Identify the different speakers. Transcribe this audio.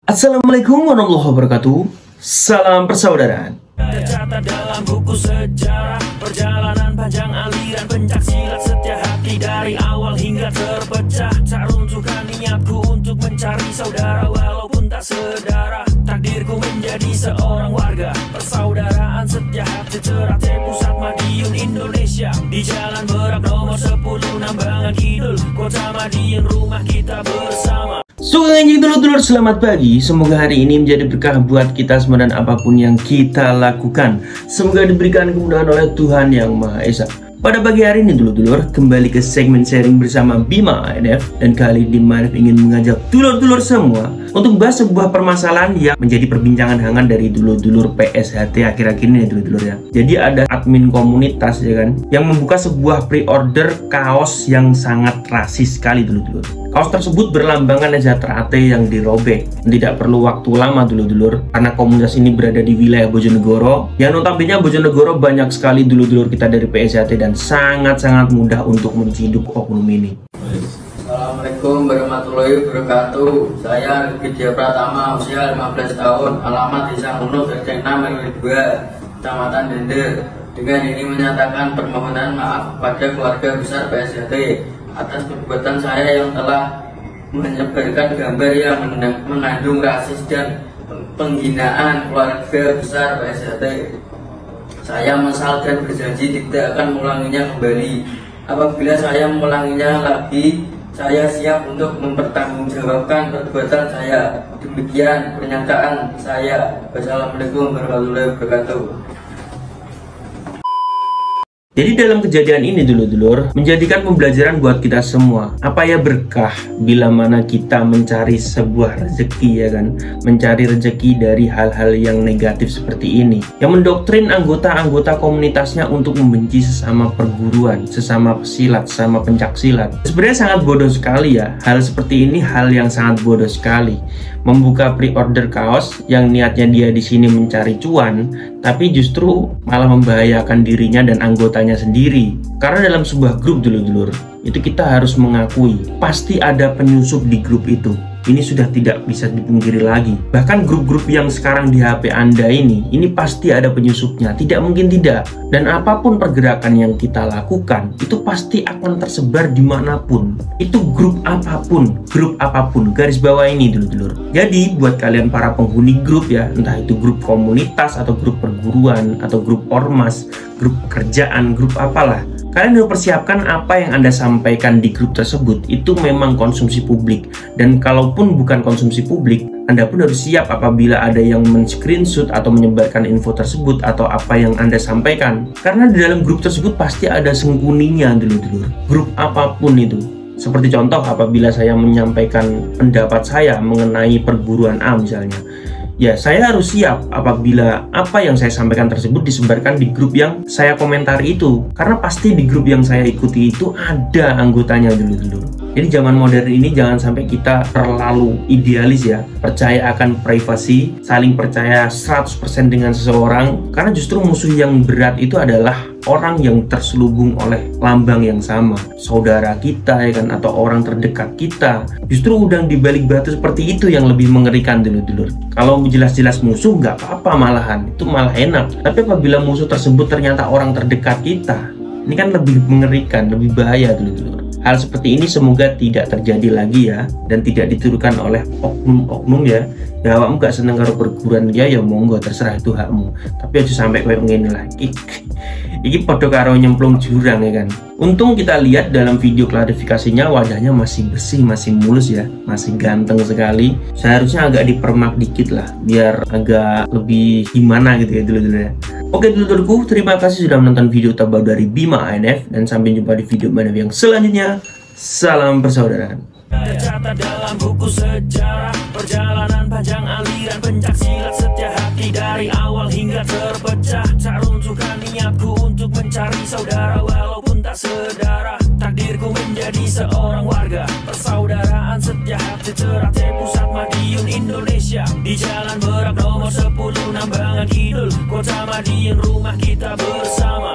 Speaker 1: Assalamualaikum warahmatullahi wabarakatuh. Salam persaudaraan.
Speaker 2: Tercatat dalam buku sejarah perjalanan panjang aliran pencak silat setia hati dari awal hingga terpecah. Tak runtuhkan niatku untuk mencari saudara walaupun tak sedara. Takdirku menjadi seorang warga persaudaraan setia hati Ternate Pusat Madiun Indonesia. Di Jalan Berak nomor 10 Nambangan Kidul Kota Madiun rumah kita bersama.
Speaker 1: Anjing dulur-dulur, selamat pagi. Semoga hari ini menjadi berkah buat kita semua dan apapun yang kita lakukan. Semoga diberikan kemudahan oleh Tuhan Yang Maha Esa. Pada pagi hari ini dulur-dulur, kembali ke segmen sharing bersama Bima ANF. Dan kali ini Manef ingin mengajak dulur-dulur semua untuk bahas sebuah permasalahan yang menjadi perbincangan hangat dari dulur-dulur PSHT akhir-akhir ini ya dulur-dulur ya. Jadi ada admin komunitas ya kan, yang membuka sebuah pre-order kaos yang sangat rasis sekali dulur-dulur. Kaos tersebut berlambangkan Nezha Ternate yang dirobek. Tidak perlu waktu lama dulur-dulur, karena komunitas ini berada di wilayah Bojonegoro. Yang notabene Bojonegoro banyak sekali dulur-dulur kita dari PSHT dan sangat-sangat mudah untuk menciduk oknum ini.
Speaker 3: Assalamualaikum warahmatullahi wabarakatuh. Saya Widya Pratama, usia 15 tahun, alamat Desa Unuk, RT 6 RW 2, Kecamatan Dende. Dengan ini menyatakan permohonan maaf kepada keluarga besar PSHT atas perbuatan saya yang telah menyebarkan gambar yang mengandung rasis dan penghinaan keluarga besar PSHT. Saya menyesal dan berjanji tidak akan mengulanginya kembali. Apabila saya mengulanginya lagi, saya siap untuk mempertanggungjawabkan perbuatan saya. Demikian pernyataan saya. Wassalamualaikum warahmatullahi wabarakatuh.
Speaker 1: Jadi dalam kejadian ini dulur-dulur menjadikan pembelajaran buat kita semua. Apa ya berkah bila mana kita mencari sebuah rezeki ya kan, mencari rezeki dari hal-hal yang negatif seperti ini, yang mendoktrin anggota-anggota komunitasnya untuk membenci sesama perguruan, sesama pesilat, sesama pencak silat. Sebenarnya sangat bodoh sekali ya. Hal seperti ini hal yang sangat bodoh sekali. Membuka pre-order kaos yang niatnya dia di sini mencari cuan, tapi justru malah membahayakan dirinya dan anggotanya sendiri. Karena dalam sebuah grup dulur-dulur, itu kita harus mengakui pasti ada penyusup di grup itu. Ini sudah tidak bisa dipungkiri lagi. Bahkan grup-grup yang sekarang di HP Anda ini pasti ada penyusupnya. Tidak mungkin tidak. Dan apapun pergerakan yang kita lakukan, itu pasti akan tersebar dimanapun. Itu grup apapun. Garis bawah ini dulur-dulur. Jadi buat kalian para penghuni grup ya, entah itu grup komunitas atau grup perguruan atau grup ormas, grup kerjaan, grup apalah, kalian harus persiapkan apa yang Anda sampaikan di grup tersebut itu memang konsumsi publik. Dan kalaupun bukan konsumsi publik, Anda pun harus siap apabila ada yang men-screenshot atau menyebarkan info tersebut atau apa yang Anda sampaikan. Karena di dalam grup tersebut pasti ada sembunyinya dulur-dulur. Grup apapun itu. Seperti contoh apabila saya menyampaikan pendapat saya mengenai perguruan A misalnya. Ya, saya harus siap apabila apa yang saya sampaikan tersebut disebarkan di grup yang saya komentari itu. Karena pasti di grup yang saya ikuti itu ada anggotanya dulu. Jadi zaman modern ini jangan sampai kita terlalu idealis ya. Percaya akan privasi, saling percaya 100% dengan seseorang. Karena justru musuh yang berat itu adalah orang yang terselubung oleh lambang yang sama, saudara kita ya kan, atau orang terdekat kita. Justru udang di balik batu seperti itu yang lebih mengerikan dulur-dulur. Kalau jelas-jelas musuh nggak apa-apa, malahan itu malah enak. Tapi apabila musuh tersebut ternyata orang terdekat kita, ini kan lebih mengerikan, lebih bahaya dulur-dulur. Hal seperti ini semoga tidak terjadi lagi ya, dan tidak ditirukan oleh oknum-oknum ya. Ya awakmu gak seneng karo perguruan ya monggo, terserah, itu hakmu. Tapi aja sampai kayak ngene lagi. Iki podo karo nyemplung jurang ya kan. Untung kita lihat dalam video klarifikasinya wajahnya masih bersih, masih mulus ya, masih ganteng sekali. Seharusnya agak dipermak dikit lah, biar agak lebih gimana gitu ya dulu-dulu ya. Oke dulur-dulurku, terima kasih sudah menonton video terbaru dari Bima ANF, dan sampai jumpa di video Manef yang selanjutnya. Salam persaudaraan.
Speaker 2: Tercatat dalam buku sejarah perjalanan panjang aliran pencak silat setia hati dari awal hingga terpecah. Tak runtuhkan niatku untuk mencari saudara walaupun tak sedara. Takdirku menjadi seorang warga persaudaraan setia hati Ternate Pusat Madiun Indonesia. Di Jalan Berak nomor 10 Nambangan Kidul Kota Madiun rumah kita bersama.